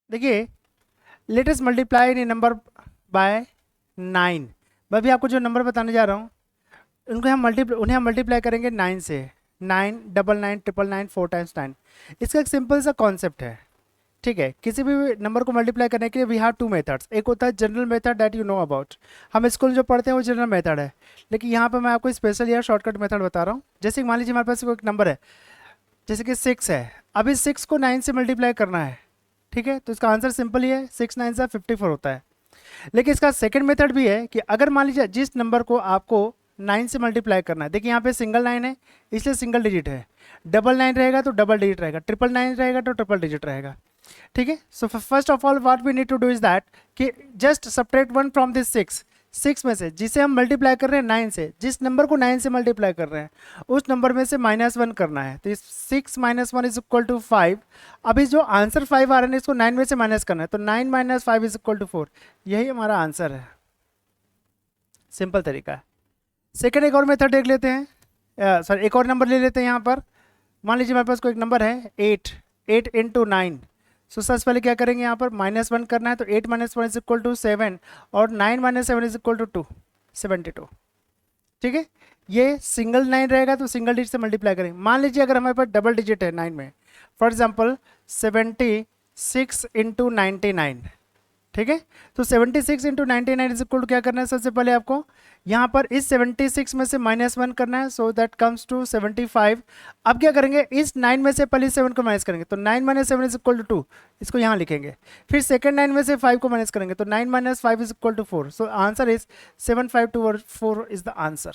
देखिए latest multiply any number by 9। मैं भी आपको जो नंबर बताने जा रहा हूँ उन्हें हम मल्टीप्लाई करेंगे 9 से। 9, 99, 999, 4 टाइम्स 9। इसका एक सिंपल सा कॉन्सेप्ट है, ठीक है। किसी भी नंबर को मल्टीप्लाई करने के लिए वी हैव टू मेथड्स। एक होता है general method that you know about, हम स्कूल जो पढ़ते हैं वो जनरल मेथड है, लेकिन यहाँ पर मैं आपको स्पेशल या शॉर्टकट मेथड बता रहा हूँ। जैसे मान लीजिए हमारे पास कोई एक नंबर है, जैसे कि 6 है। अब इस 6 को 9 से मल्टीप्लाई करना है, ठीक है, तो इसका आंसर सिंपल ही है, 6 9 से 54 होता है। लेकिन इसका सेकंड मेथड भी है कि अगर मान लीजिए जिस नंबर को आपको 9 से मल्टीप्लाई करना है, देखिए यहाँ पे सिंगल 9 है इसलिए सिंगल डिजिट है, डबल 9 रहेगा तो डबल डिजिट रहेगा, ट्रिपल 9 रहेगा तो ट्रिपल डिजिट रहेगा, ठीक है। So first of all what we need to do is that कि जस्ट सब्ट्रैक्ट 1 फ्रॉम दिस 6 में से जिसे हम मल्टीप्लाई कर रहे हैं 9 से, जिस नंबर को 9 से मल्टीप्लाई कर रहे हैं उस नंबर में से -1 करना है। तो 6 - 1 इज इक्वल टू 5। अभी जो आंसर 5 आ रहा है इसको 9 में से माइनस करना है, तो 9 - 5 इज इक्वल टू 4। यही हमारा आंसर है, सिंपल तरीका है। सेकेंड एक और मेथड देख लेते हैं, सॉरी एक और नंबर ले लेते हैं। यहाँ पर मान लीजिए मेरे पास कोई एक नंबर है 8 इंटू 9। सो सबसे पहले क्या करेंगे, यहाँ पर -1 करना है, तो 8 - 1 इज इक्वल टू 7 और 9 - 7 इज इक्वल टू 2, 72, ठीक है। ये सिंगल 9 रहेगा तो सिंगल डिजिट से मल्टीप्लाई करेंगे। मान लीजिए अगर हमारे पास डबल डिजिट है 9 में, फॉर एग्जाम्पल 76 इंटू 99, ठीक है। तो 76 इंटू 99 इज इक्वल टू क्या करना है, सबसे पहले आपको यहाँ पर इस 76 में से -1 करना है, सो दैट कम्स टू 75। अब क्या करेंगे, इस 9 में से पहले इस 7 को माइनस करेंगे, तो 9 - 7 इज इक्वल टू 2, इसको यहाँ लिखेंगे। फिर सेकंड 9 में से 5 को माइनस करेंगे, तो 9 - 5 is equal to 4। So answer is 7524 is the answer,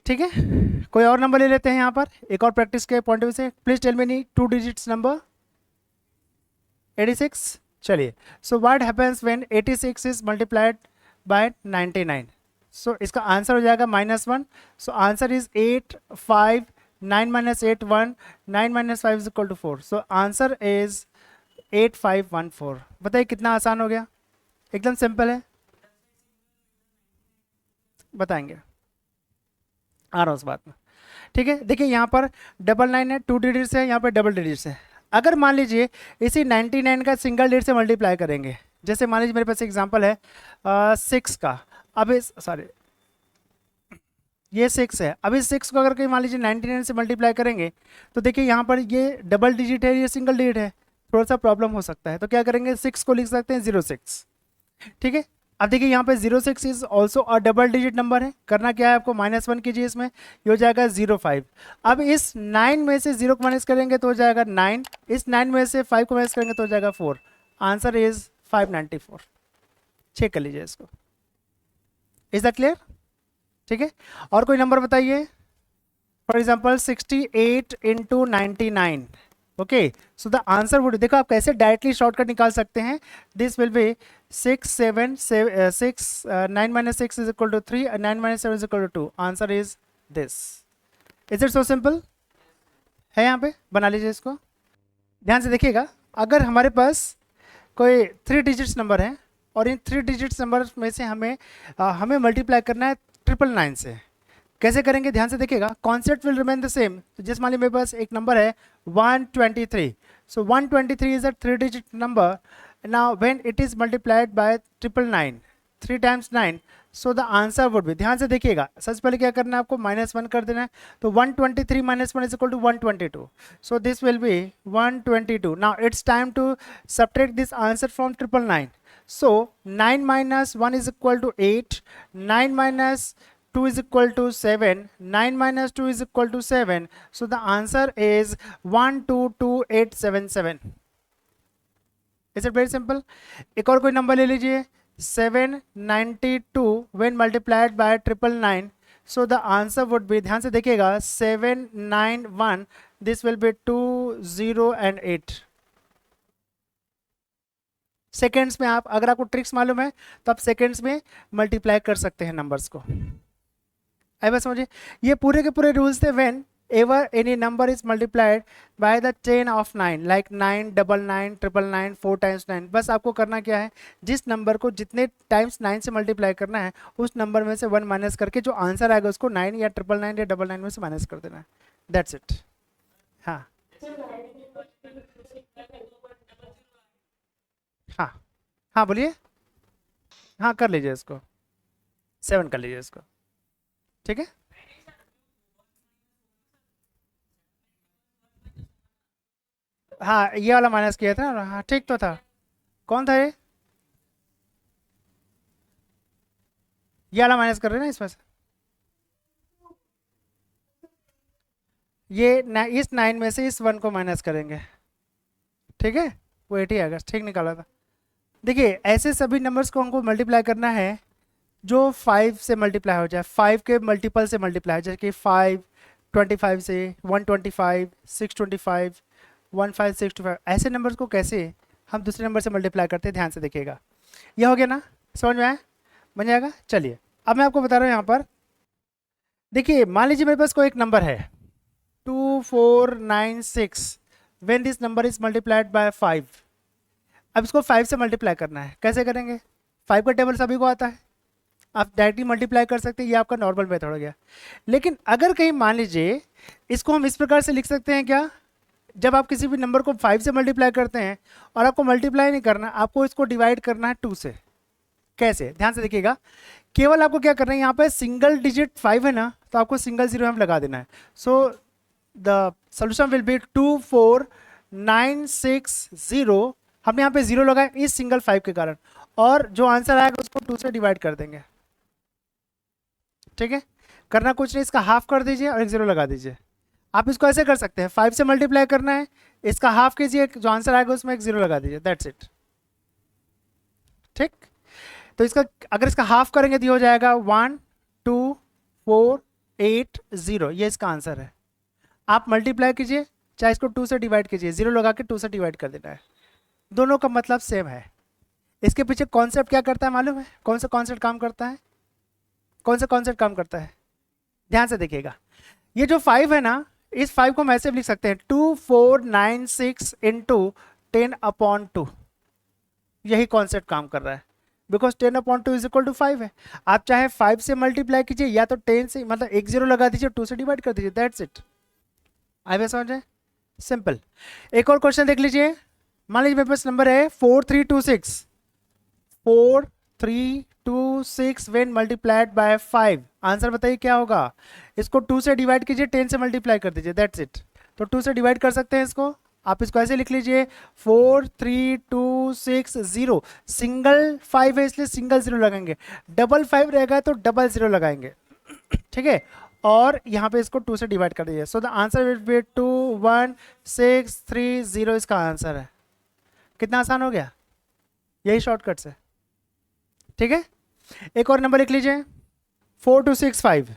ठीक है। कोई और नंबर ले लेते हैं यहाँ पर, एक और प्रैक्टिस के पॉइंट ऑफ व्यू से। Please tell me any 2 digits number. 86। चलिए, so what happens when 86 is multiplied by 99। So इसका आंसर हो जाएगा -1। So answer is 8 5 9 - 8 1 9 - 5 is equal to 4। So answer is 8514। बताइए कितना आसान हो गया, एकदम सिंपल है। बताएंगे, आ रहा हूँ उस बात में, ठीक है। देखिए यहाँ पर 99 है, 2 डिजिट्स है, यहाँ पर डबल डिजिट्स है। अगर मान लीजिए इसी 99 का सिंगल डिजिट से मल्टीप्लाई करेंगे, जैसे मान लीजिए मेरे पास एग्जांपल है 6 का। अब इस सॉरी ये 6 है, अब इस 6 को अगर कहीं मान लीजिए 99 से मल्टीप्लाई करेंगे तो देखिए यहाँ पर ये डबल डिजिट है, ये सिंगल डिजिट है, थोड़ा सा प्रॉब्लम हो सकता है। तो क्या करेंगे, 6 को लिख सकते हैं 06, ठीक है। अब देखिए यहाँ पे 06 is also a double digit number है। करना क्या है आपको, -1 कीजिए, इसमें ये हो जाएगा 05। अब इस 9 में से 0 को माइनस करेंगे तो हो जाएगा 9, इस 9 में से 5 को माइनस करेंगे तो हो जाएगा 4। Answer is 594। चेक कर लीजिए इसको, इज दैट क्लियर, ठीक है। और कोई नंबर बताइए, for example 68 into 99। Okay, so the answer would, देखो आप कैसे डायरेक्टली शॉर्टकट निकाल सकते हैं। This will be 6 7 6 9 - 6 is equal to 3 and 9 - 7 is equal to 2। Answer is this. Is it so simple है, यहाँ पे बना लीजिए इसको। ध्यान से देखिएगा, अगर हमारे पास कोई 3 डिजिट्स नंबर है और इन 3 डिजिट्स नंबर में से हमें मल्टीप्लाई करना है 999 से, कैसे करेंगे, ध्यान से देखिएगा। Concept will remain the same. तो जिस मान लीजिए मेरे पास एक नंबर है 123, सो 123 is a 3 digit number. Now when it is multiplied bye 999, 3 times 9, so the answer would be, ध्यान से देखिएगा, सबसे पहले क्या करना है आपको, -1 कर देना है। तो 123 - 1 is equal to 122, so this will be 122। Now it's time to subtract this answer from 999। so 9 - 1 is equal to 8, 9 - 2 is equal to 7, 9 - 2 is equal to 7. So the answer is 122877. Is it very simple? एक और कोई number ले लीजिए, 792 when multiplied by 999. So the answer would be, ध्यान से देखिएगा, 791, this will be 2 0 and 8 seconds में। आप अगर आपको ट्रिक्स मालूम है तो आप सेकेंड्स में मल्टीप्लाई कर सकते हैं नंबर्स को। आई बस समझिए, ये पूरे के पूरे रूल्स थे when ever any number is multiplied by the chain of 9, like 9 99 999 4 times 9। बस आपको करना क्या है, जिस नंबर को जितने टाइम्स 9 से मल्टीप्लाई करना है उस नंबर में से 1 माइनस करके जो आंसर आएगा उसको 9 या 999 या 999 में से माइनस कर देना है। That's it. हाँ हाँ हाँ बोलिए। हाँ कर लीजिए इसको, 7 कर लीजिए इसको, ठीक है। हाँ ये वाला माइनस किया था ना, हाँ ठीक तो था। कौन था ये वाला माइनस कर रहे हैं ना इसमें से। इस 9 में से इस 1 को माइनस करेंगे, ठीक है। वो 80 आएगा, ठीक निकाला था। देखिए ऐसे सभी नंबर्स को हमको मल्टीप्लाई करना है जो 5 से मल्टीप्लाई हो जाए, 5 के मल्टीपल से मल्टीप्लाई हो जाए, जैसे कि 5 25 से 125 625 15625, ऐसे नंबर्स को कैसे हम दूसरे नंबर से मल्टीप्लाई करते हैं, ध्यान से देखिएगा। ये हो गया ना, समझ में आया, बन जाएगा। चलिए अब मैं आपको बता रहा हूँ यहाँ पर। देखिए मान लीजिए मेरे पास कोई एक नंबर है 2496, when this number is multiplied bye 5। अब इसको 5 से मल्टीप्लाई करना है, कैसे करेंगे? 5 का टेबल सभी को आता है, आप डायरेक्टली मल्टीप्लाई कर सकते हैं, ये आपका नॉर्मल मेथड हो गया। लेकिन अगर कहीं मान लीजिए इसको हम इस प्रकार से लिख सकते हैं क्या, जब आप किसी भी नंबर को 5 से मल्टीप्लाई करते हैं और आपको मल्टीप्लाई नहीं करना, आपको इसको डिवाइड करना है 2 से। कैसे, ध्यान से देखिएगा। केवल आपको क्या करना है, यहाँ पे सिंगल डिजिट 5 है ना, तो आपको सिंगल जीरो हम लगा देना है। So the solution will be 24960। हमने यहाँ पे जीरो लगाया इस सिंगल 5 के कारण, और जो आंसर आएगा उसको 2 से डिवाइड कर देंगे, ठीक है। करना कुछ नहीं, इसका हाफ कर दीजिए और एक जीरो लगा दीजिए। आप इसको ऐसे कर सकते हैं, 5 से मल्टीप्लाई करना है, इसका हाफ कीजिए, जो आंसर आएगा उसमें एक जीरो लगा दीजिए, दैट्स इट, ठीक। तो इसका अगर इसका हाफ करेंगे तो ये हो जाएगा 12480, ये इसका आंसर है। आप मल्टीप्लाई कीजिए, चाहे इसको 2 से डिवाइड कीजिए, जीरो लगा के 2 से डिवाइड कर देना है, दोनों का मतलब सेम है। इसके पीछे कॉन्सेप्ट क्या करता है मालूम है? कौन सा कॉन्सेप्ट काम करता है? कौन सा कॉन्सेप्ट काम करता है? ध्यान से देखिएगा। ये जो 5 है ना, इस 5 को हम ऐसे भी लिख सकते हैं 2496 इंटू 10/2। यही कॉन्सेप्ट काम कर रहा है, बिकॉज 10/2 इज इक्वल टू 5 है। आप चाहे 5 से मल्टीप्लाई कीजिए या तो 10 से, मतलब एक जीरो लगा दीजिए, 2 से डिवाइड कर दीजिए, दैट्स इट। आइए समझे, सिंपल। एक और क्वेश्चन देख लीजिए। मान लीजिए मेरे पास नंबर है 4326, 4326 व्हेन मल्टीप्लाइड बाय 5। आंसर बताइए क्या होगा? इसको 2 से डिवाइड कीजिए, 10 से मल्टीप्लाई कर दीजिए, दैट्स इट। तो 2 से डिवाइड कर सकते हैं इसको, आप इसको ऐसे लिख लीजिए 43260। सिंगल 5 है इसलिए सिंगल जीरो लगाएंगे, डबल 5 रहेगा तो डबल जीरो लगाएंगे, ठीक है। और यहाँ पे इसको 2 से डिवाइड कर दीजिए, सो द आंसर विल बी 21630, इसका आंसर है। कितना आसान हो गया, यही शॉर्टकट से, ठीक है। एक और नंबर लिख लीजिए 4265,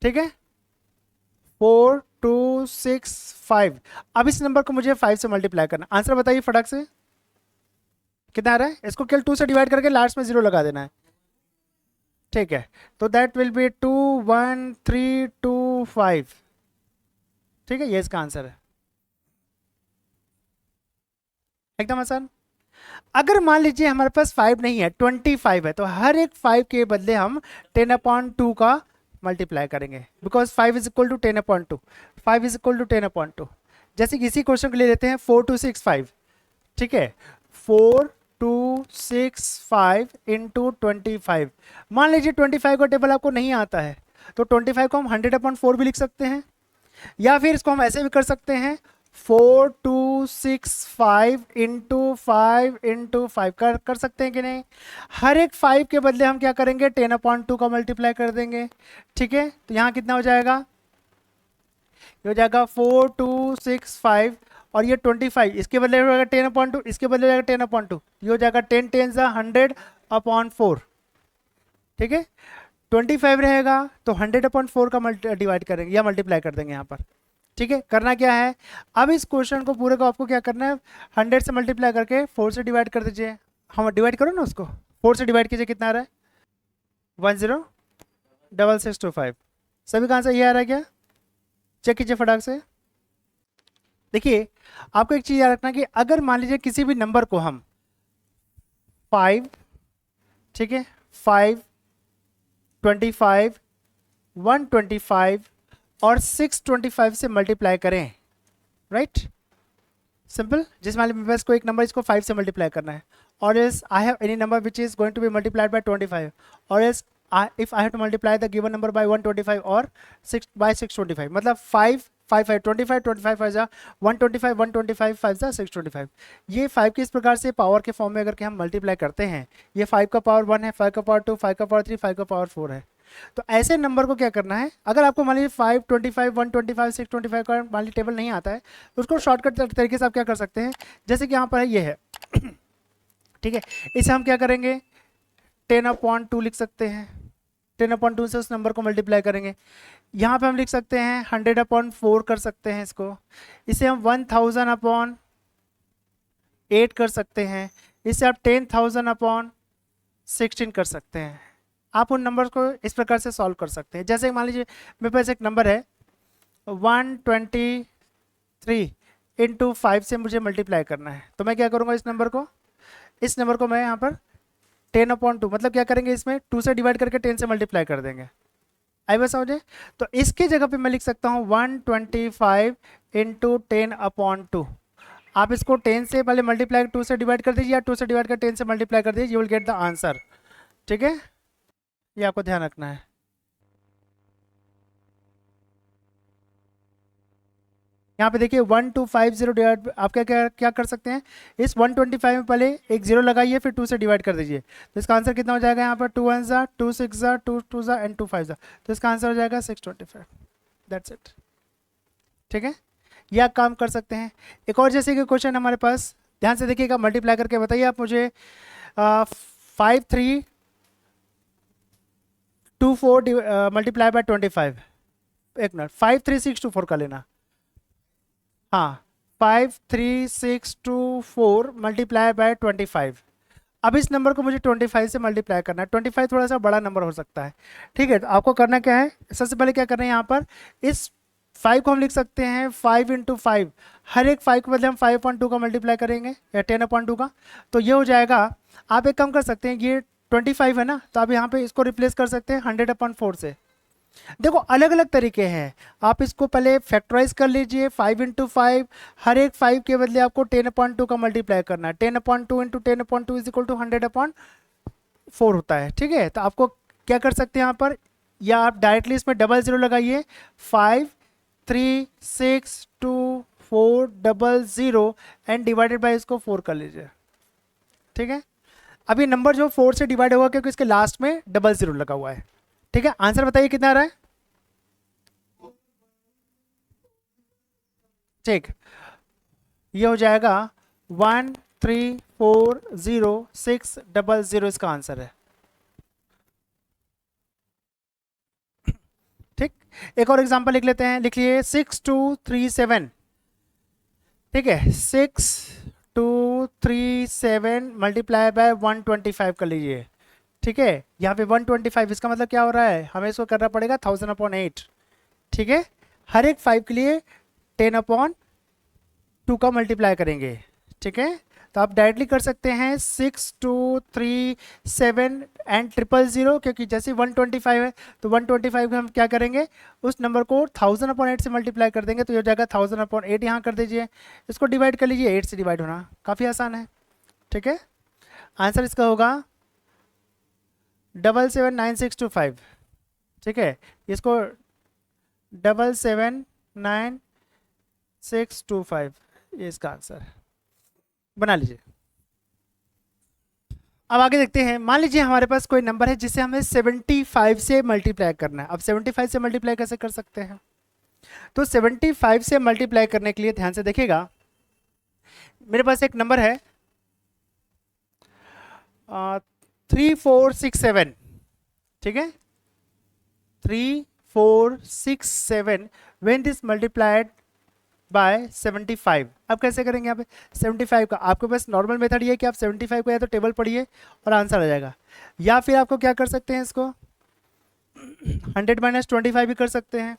ठीक है, 4265। अब इस नंबर को मुझे 5 से मल्टीप्लाई करना, आंसर बताइए फटाक से कितना आ रहा है। इसको केवल 2 से डिवाइड करके लास्ट में जीरो लगा देना है, ठीक है। तो दैट विल बी 21325, ठीक है, ये इसका आंसर है, एकदम आसान। अगर मान लीजिए हमारे पास 5 नहीं है, 25 है, तो हर एक 5 के बदले हम 10/2 का मल्टीप्लाई करेंगे, because 5 is equal to 10/2, 5 is equal to 10/2। जैसे कि इसी क्वेश्चन के लिए लेते हैं 4265, ठीक है, 4265 इंटू 25। मान लीजिए 25 का टेबल आपको नहीं आता है, तो 25 को हम 100/4 भी लिख सकते हैं, या फिर इसको हम ऐसे भी कर सकते हैं 4265 इंटू 5 कर सकते हैं कि नहीं। हर एक 5 के बदले हम क्या करेंगे, 10/2 का मल्टीप्लाई कर देंगे, ठीक है। तो यहाँ कितना हो जाएगा, ये हो जाएगा 4265, और ये 25, इसके बदले हो जाएगा 10/2, इसके बदले हो जाएगा 10/2, ये हो जाएगा 10 10 100/4, ठीक है। 25 रहेगा तो 100/4 का डिवाइड करेंगे या मल्टीप्लाई कर देंगे यहाँ पर, ठीक है। करना क्या है, अब इस क्वेश्चन को पूरे को आपको क्या करना है, 100 से मल्टीप्लाई करके 4 से डिवाइड कर दीजिए। हम डिवाइड करो ना उसको, 4 से डिवाइड कीजिए, कितना आ रहा है 106625। सभी का आंसर ये आ रहा है क्या? चेक कीजिए फटाक से। देखिए आपको एक चीज़ याद रखना कि अगर मान लीजिए किसी भी नंबर को हम 5, ठीक है, 5, 25, 125 और 625 से मल्टीप्लाई करें, राइट, सिंपल। जिस मान लीजिए मेरे पास कोई एक नंबर, इसको 5 से मल्टीप्लाई करना है or else I have any number which is going to be multiplied by 25, or else if I have to multiply the given number by 125 or 6 by 625, मतलब 5 5 5 25 25 5 जा 125 125 5 जा 625। ये 5 की इस प्रकार से पावर के फॉर्म में अगर के हम मल्टीप्लाई करते हैं, ये 5 का पावर 1 है, 5 का पावर 2, 5 का पावर 3, 5 का पावर 4 है। तो ऐसे नंबर को क्या करना है, अगर आपको मान लीजिए 5 25 125 625 का मान लीजिए टेबल नहीं आता है, तो उसको शॉर्टकट तरीके से आप क्या कर सकते हैं, जैसे कि यहाँ पर है ये है ठीक है, इसे हम क्या करेंगे 10/2 लिख सकते हैं, 10/2 से उस नंबर को मल्टीप्लाई करेंगे। यहाँ पे हम लिख सकते हैं 100/4 कर सकते हैं इसको, इसे हम 1000/8 कर सकते हैं, इसे आप 10,000/16 कर सकते हैं। आप उन नंबर को इस प्रकार से सॉल्व कर सकते हैं। जैसे मान लीजिए मेरे पास एक नंबर है 123 इंटू 5 से मुझे मल्टीप्लाई करना है, तो मैं क्या करूँगा इस नंबर को मैं यहाँ पर 10/2 मतलब क्या करेंगे, इसमें 2 से डिवाइड करके 10 से मल्टीप्लाई कर देंगे। आई बस समझे, तो इसकी जगह पे मैं लिख सकता हूँ 125 इंटू 10/2। आप इसको 10 से पहले मल्टीप्लाई 2 से डिवाइड कर दीजिए, या 2 से डिवाइड कर 10 से मल्टीप्लाई कर दीजिए, you will get the answer. ठीक है, ये आपको ध्यान रखना है। यहाँ पे देखिए 1250 डिवाइड, आप क्या क्या क्या कर सकते हैं, इस 125 में पहले एक जीरो लगाइए, फिर 2 से डिवाइड कर दीजिए, तो इसका आंसर कितना हो जाएगा, यहाँ पर 2 1 जा 2 6 जा 2 2 जा एंड 2 5 जा, तो इसका आंसर हो जाएगा 625। That's it. ठीक है, ये आप काम कर सकते हैं। एक और जैसे कि क्वेश्चन हमारे पास, ध्यान से देखिएगा, मल्टीप्लाई करके बताइए आप मुझे 5324 मल्टीप्लाई बाय 25। एक मिनट, 53624 का लेना, हाँ 53624 मल्टीप्लाई बाय 25। अब इस नंबर को मुझे 25 से मल्टीप्लाई करना है। 25 थोड़ा सा बड़ा नंबर हो सकता है, ठीक है, तो आपको करना क्या है, सबसे पहले क्या करना है, यहाँ पर इस 5 को हम लिख सकते हैं 5 इंटू 5, हर एक 5 के बदले हम 5/2 का मल्टीप्लाई करेंगे, या 10/2 का, तो ये हो जाएगा। आप एक काम कर सकते हैं, ये 25 है ना, तो आप यहाँ पे इसको रिप्लेस कर सकते हैं 100/4 से। देखो अलग अलग तरीके हैं, आप इसको पहले फैक्टराइज कर लीजिए, 5 इंटू 5, हर एक 5 के बदले आपको 10/2 का मल्टीप्लाई करना है, 10/2 इंटू 10/2 इज इक्वल टू 100/4 होता है। ठीक है, तो आपको क्या कर सकते हैं यहाँ पर, या आप डायरेक्टली इसमें डबल जीरो लगाइए, 5362400 एंड डिवाइडेड बाय इसको 4 कर लीजिए। ठीक है, अभी नंबर जो 4 से डिवाइड होगा क्योंकि इसके लास्ट में डबल जीरो लगा हुआ है। ठीक है, आंसर बताइए कितना आ रहा है। ठीक, ये हो जाएगा 1340600, इसका आंसर है। ठीक, एक और एग्जांपल लिख लेते हैं, लिखिए 6237। ठीक है, 6237 मल्टीप्लाई बाय 125 कर लीजिए। ठीक है, यहाँ पे 125, इसका मतलब क्या हो रहा है, हमें इसको करना पड़ेगा 1000/8। ठीक है, हर एक 5 के लिए 10/2 का मल्टीप्लाई करेंगे। ठीक है, तो आप डायरेक्टली कर सकते हैं 6237 एंड 000, क्योंकि जैसे 125 है तो 125 को हम क्या करेंगे, उस नंबर को 1000/8 से मल्टीप्लाई कर देंगे, तो ये हो जाएगा 1000/8। यहाँ कर दीजिए, इसको डिवाइड कर लीजिए, 8 से डिवाइड होना काफ़ी आसान है। ठीक है, आंसर इसका होगा 779625। ठीक है, इसको 779625, ये इसका आंसर है, बना लीजिए। अब आगे देखते हैं, मान लीजिए हमारे पास कोई नंबर है जिसे हमें 75 से मल्टीप्लाई करना है। अब 75 से मल्टीप्लाई कैसे कर सकते हैं, तो 75 से मल्टीप्लाई करने के लिए ध्यान से देखिएगा, मेरे पास एक नंबर है 3467। ठीक है, 3467 व्हेन दिस मल्टीप्लाइड बाय 75। अब कैसे करेंगे, यहाँ पे 75 का आपके पास नॉर्मल मेथड ये है कि आप 75 को या तो टेबल पढ़िए और आंसर आ जाएगा, या फिर आपको क्या कर सकते हैं, इसको 100 - 25 भी कर सकते हैं।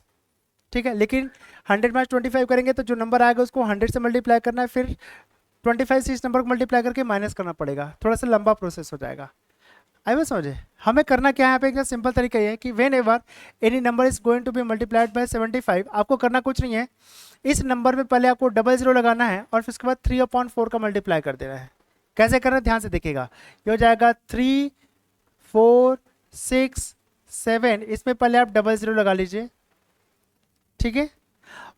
ठीक है, लेकिन 100 - 25 करेंगे तो जो नंबर आएगा उसको 100 से मल्टीप्लाई करना है, फिर 25 से इस नंबर को मल्टीप्लाई करके माइनस करना पड़ेगा, थोड़ा सा लंबा प्रोसेस हो जाएगा। आई बस समझे, हमें करना क्या है यहाँ पे, एक सिंपल तरीका ये है कि whenever any number is going to be multiplied by 75, आपको करना कुछ नहीं है, इस नंबर में पहले आपको डबल जीरो लगाना है और फिर उसके बाद 3/4 का मल्टीप्लाई कर देना है। कैसे करना है ध्यान से देखिएगा। ये हो जाएगा 3 4 6 7, इसमें पहले आप डबल ज़ीरो लगा लीजिए, ठीक है।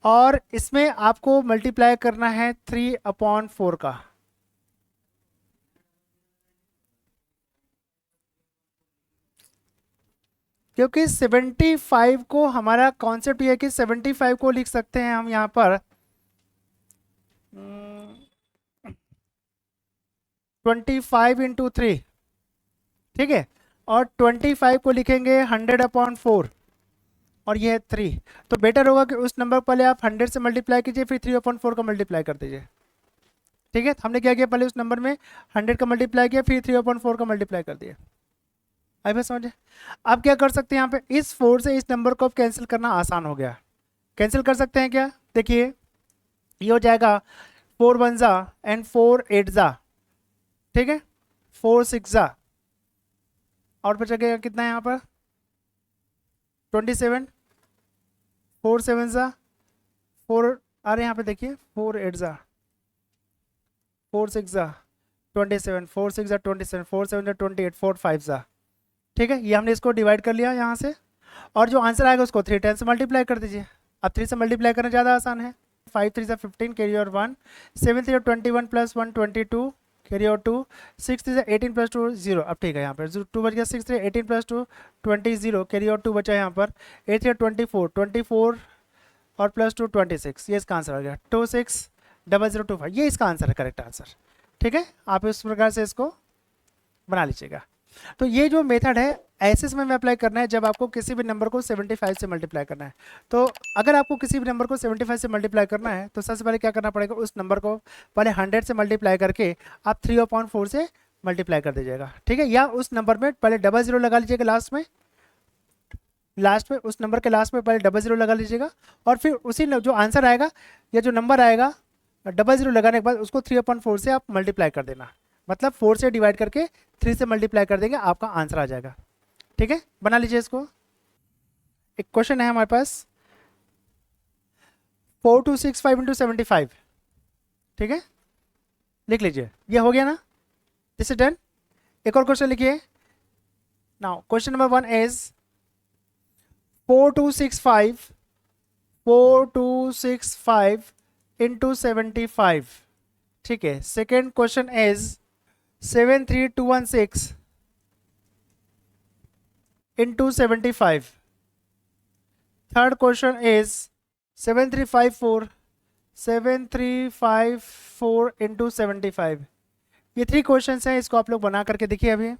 और इसमें आपको मल्टीप्लाई करना है 3/4 का, क्योंकि 75 को हमारा कॉन्सेप्ट ये है कि 75 को लिख सकते हैं हम यहाँ पर 25 इंटू 3, ठीक है। और 25 को लिखेंगे 100/4 और ये है 3। तो बेटर होगा कि उस नंबर पहले आप 100 से मल्टीप्लाई कीजिए, फिर 3/4 का मल्टीप्लाई कर दीजिए, ठीक है। तो हमने क्या किया, पहले उस नंबर में 100 का मल्टीप्लाई किया, फिर 3/4 का मल्टीप्लाई कर दिया। आई बात समझे। आप क्या कर सकते हैं, यहाँ पे इस 4 से इस नंबर को कैंसिल करना आसान हो गया। कैंसिल कर सकते हैं क्या, देखिए ये हो जाएगा 4 1 जा एंड 4 8 जा, ठीक है, 4 6 जा, और बचा गया कितना है यहाँ पर 27, 4 7 जा 4, अरे यहाँ पे देखिए 4 8 जा 4 6 जा 27, 4 6 जा 27, 4 7 जा 28, 4 5 जा, ठीक है। ये हमने इसको डिवाइड कर लिया यहाँ से, और जो आंसर आएगा उसको 3 10 से मल्टीप्लाई कर दीजिए। अब 3 से मल्टीप्लाई करना ज़्यादा आसान है। 5 3 15 कैरी और 1, 7 3 21 प्लस 1 22 कैरी और 2, 6 3 18 प्लस 2 0। अब ठीक है, यहाँ पर 2 बच गया, 6 3 18 प्लस 2 20 0 कैरी और 2 बचा यहाँ पर, 8 3 24 और प्लस 2 26। ये इसका आंसर आ गया 260025। ये इसका आंसर है, करेक्ट आंसर, ठीक है। आप इस प्रकार से इसको बना लीजिएगा। तो ये जो मेथड है ऐसे समय में अप्लाई करना है जब आपको किसी भी नंबर को 75 से मल्टीप्लाई करना है। तो अगर आपको किसी भी नंबर को 75 से मल्टीप्लाई करना है तो सबसे पहले क्या करना पड़ेगा, उस नंबर को पहले 100 से मल्टीप्लाई करके आप 3/4 से मल्टीप्लाई कर दीजिएगा, ठीक है। या उस नंबर में पहले डबल ज़ीरो लगा लीजिएगा, लास्ट में उस नंबर के लास्ट में पहले डबल ज़ीरो लगा लीजिएगा, और फिर उसी जो आंसर आएगा या जो नंबर आएगा डबल ज़ीरो लगाने के बाद उसको 3/4 से आप मल्टीप्लाई कर देना, मतलब 4 से डिवाइड करके 3 से मल्टीप्लाई कर देंगे, आपका आंसर आ जाएगा, ठीक है। बना लीजिए इसको। एक क्वेश्चन है हमारे पास 4265 इंटू 75, ठीक है, लिख लीजिए। ये हो गया ना, दिस इज डन। एक और क्वेश्चन लिखिए। Now question number 1 is 4265 into 75, ठीक है। Second question is 73216 into 75. Third question is 7354 into 75। ये 3 क्वेश्चंस हैं, इसको आप लोग बना करके देखिए अभी।